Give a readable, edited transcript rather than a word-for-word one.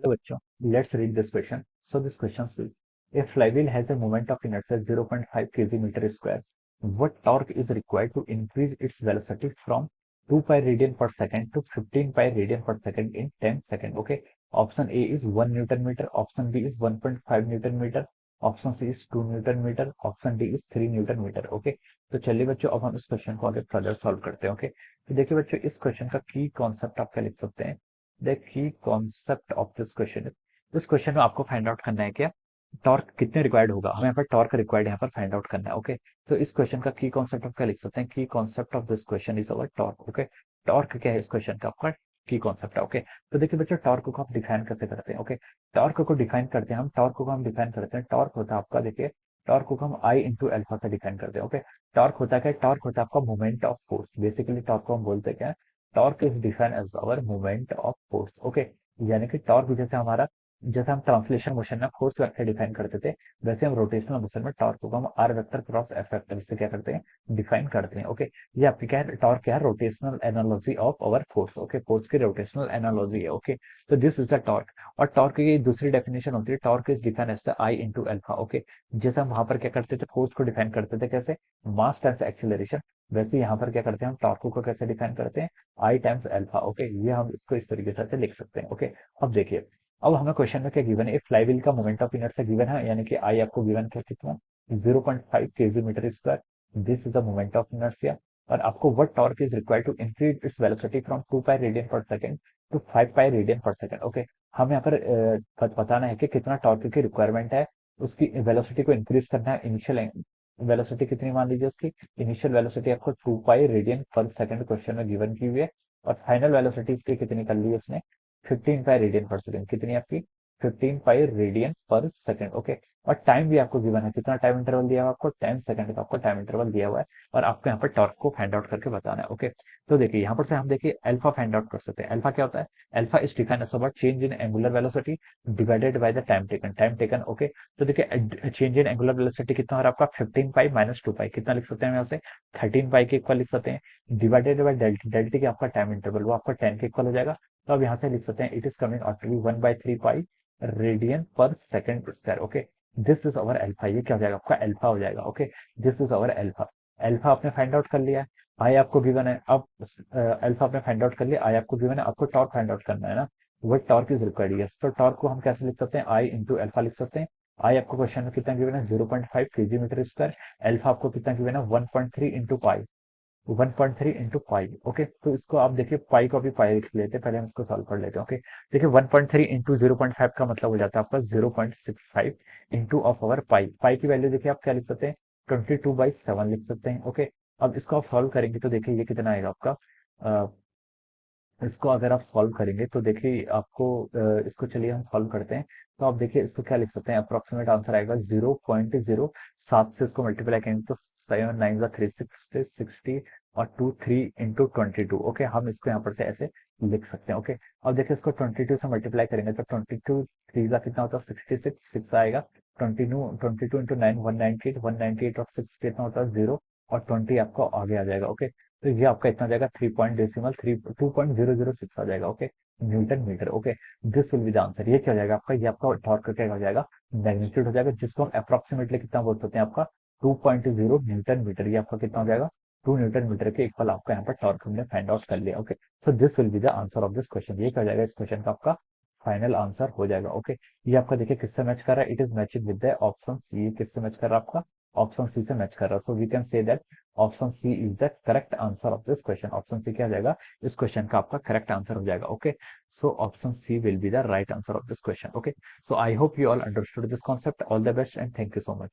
Hello बच्चों, let's read this question. So this question says, a flywheel has a moment of inertia 0.5 kg meter square. What torque is required to increase its velocity from 2 pi radian per second to 15 pi radian per second in 10 seconds? Okay. Option A is 1 Newton meter. Option B is 1.5 Newton meter. Option C is 2 newton meter. Option D is 3 newton meter. Okay, तो चलिए बच्चों अब हम इस question को आगे further solve करते हैं. ओके, तो देखिए बच्चों इस क्वेश्चन का की कॉन्सेप्ट आप क्या लिख सकते हैं. The key concept of this question, इस क्वेश्चन में आपको फाइंड आउट करना है क्या टॉर्क कितने रिक्वायर्ड होगा. हमें यहाँ पर टॉर्क रिक्वायर्ड यहाँ पर फाइंड आउट करना है. ओके, तो इस क्वेश्चन का की कॉन्सेप्ट आप क्या लिख सकते हैं. की concept of this question is our torque. Okay, torque क्या है इस क्वेश्चन का आपका की कॉन्सेप्ट है. ओके, तो देखिए बच्चों टॉर्क को आप डिफाइन कैसे करते हैं. ओके, टॉर्क को डिफाइन करते हैं हम. टॉर्क को हम डिफाइन करते हैं. टॉर्क होता है आपका, देखिए टॉर्क को हम आई इंटू अल्फा से डिफाइन करते हैं. ओके, टॉर्क होता है क्या. टॉर्क होता है आपका moment of force. Basically torque को हम बोलते हैं क्या, torque is defined as our moment of force. Okay, यानी कि टॉर्क जैसे हमारा, जैसे हम ट्रांसलेशन मोशन में फोर्स वेक्टर डिफाइन करते थे, वैसे हम रोटेशनल मोशन में टॉर्क को हम R vector cross F vector से क्या करते हैं, डिफाइन करते हैं. ओके, ये आपकी क्या है, टॉर्क क्या है, rotational analogy of our force. Okay, force की रोटेशनल एनालॉजी है. ओके, तो दिस इज द टॉर्क. और टॉर्क की दूसरी डेफिनेशन होती है, torque is defined as the I into alpha. Okay, जैसे हम वहां पर क्या करते थे, फोर्स को डिफाइन करते थे कैसे, मास टाइम्स एक्सीलरेशन, वैसे यहाँ पर क्या करते हैं हम टॉर्क को कैसे डिफाइन करते हैं, आई टाइम्स अल्फा. ओके, ये हम इसको इस तरीके से लिख सकते हैं. ओके, अब देखिए, अब हमें क्वेश्चन में क्या गिवन है, फ्लाईव्हील का मोमेंट ऑफ इनर्शिया गिवन है, यानी कि आई आपको गिवन क्या कितना, 0.5 kg meter square. This is the moment of inertia. और आपको what torque is required to increase its velocity from 2 pi radian पर सेकंड टू 5 पाई रेडियन पर सेकंड. ओके, हमें यहाँ पर बताना है कि कितना टॉर्क की रिक्वायरमेंट है, उसकी वेलोसिटी को इंक्रीज करना है. इनिशियल वेलोसिटी कितनी मान लीजिए उसकी, इनिशियल वेलोसिटी आपको 2 पाई रेडियन पर सेकंड क्वेश्चन में गिवन की हुई है. और फाइनल वेलोसिटी इसकी कितनी कर ली है उसने, 15 पाई रेडियन पर सेकंड. कितनी आपकी, 15 पाई रेडियन पर सेकंड. ओके, और टाइम भी आपको गिवन है, कितना टाइम इंटरवल दिया हुआ है आपको, 10 सेकंड का आपको टाइम इंटरवल दिया हुआ है. और आपको यहाँ पर टॉर्क को फाइंड आउट करके बताना है. ओके, तो देखिए यहाँ पर से हम देखिए अल्फा फाइंड आउट कर सकते हैं. अल्फा क्या होता है, alpha is defined as about change in angular velocity divided by the time taken. Time taken. Okay, तो देखिए चेंज इन एंगुलर वेलोसिटी कितना हो रहा है आपका, 15 पाई माइनस 2 पाई. कितना लिख सकते हैं यहाँ से, 13 पाई के इक्वल लिख सकते हैं. डिवाइडेड बाय डेल्टी, डेल्टी का आपका टाइम इंटरवल वो आपका 10 के इक्वल हो जाएगा. तो अब यहाँ से लिख सकते हैं it is coming out to be 1/3 pi radian पर second square. Okay, this is our alpha. ये क्या हो जाएगा आपका, अल्फा हो जाएगा. Okay, this is our alpha. Alpha आपने फाइंड आउट कर लिया है, आई आपको गिवन है. अब अल्फा आपने फाइंड आउट कर लिया, आई आपको गिवन है, आपको टॉर्क फाइंड आउट करना है ना. वो टॉर्क इज रिक्वायर्ड. यस, तो टॉर्क को हम कैसे लिख सकते हैं, आई इंटू अल्फा लिख सकते हैं. आई आपको क्वेश्चन में कितना गिवन है, 0.5 केजी मीटर स्क्वायर. अल्फा आपको कितना गिवन है, 1.3 into pi, 1.3 into pi. Okay, तो इसको आप देखिए पाई को भी पाई लिख लेते हैं, पहले हम इसको सॉल्व कर लेते हैं. ओके, देखिए 1.3 इंटू 0.5 का मतलब हो जाता है आपका 0.65 इंटू ऑफ आवर पाई. पाई की वैल्यू देखिए आप क्या लिख सकते हैं, 22/7 लिख सकते हैं. ओके, अब इसको आप सॉल्व करेंगे तो देखिए ये कितना आएगा आपका, इसको अगर आप सॉल्व करेंगे तो देखिए आपको इसको चलिए हम सॉल्व करते हैं. तो आप देखिए इसको क्या लिख सकते हैं, अप्रोक्सीमेट आंसर आएगा 0.07 से इसको मल्टीप्लाई करेंगे तो 7 9 360 और 2 3 इंटू 22. ओके, हम इसको यहाँ पर से ऐसे लिख सकते हैं. ओके, अब देखिए इसको 22 से मल्टीप्लाई करेंगे तो 22 3 का कितना होता है, 66 6 आएगा. 22 इंटू 9 198, 198 और 6 कितना होता है 0, और 20 आपको आगे आ जाएगा. ओके, तो ये आपका इतना जाएगा 3 पॉइंट डेसिमल 2.006 आ जाएगा. Okay, newton meter. Okay, this will be the answer. ये क्या हो जाएगा आपका, ये आपका टॉर्क क्या हो जाएगा, मैग्नीट्यूड हो जाएगा, जिसको हम अप्रोक्सीमेटली कितना बोल सकते हैं आपका 2.0 न्यूटन मीटर. ये आपका कितना हो जाएगा, 2 न्यूटन मीटर के इक्वल आपका यहाँ पर टॉर्क हमने फाइंड आउट कर लिया. Okay, so this will be the answer of this question. ये क्या हो जाएगा इस क्वेश्चन का आपका फाइनल आंसर हो जाएगा. ओके, ये आपका देखिए किससे मैच कर रहा है, it is matching with the option C. किससे मैच कर रहा है आपका, ऑप्शन सी से मैच कर रहा है. So we can say that option C is the correct answer of this question. Option C क्या हो जाएगा, इस क्वेश्चन का आपका करेक्ट आंसर हो जाएगा. Okay, so option C will be the right answer of this question. Okay, so I hope you all understood this concept. All the best and thank you so much.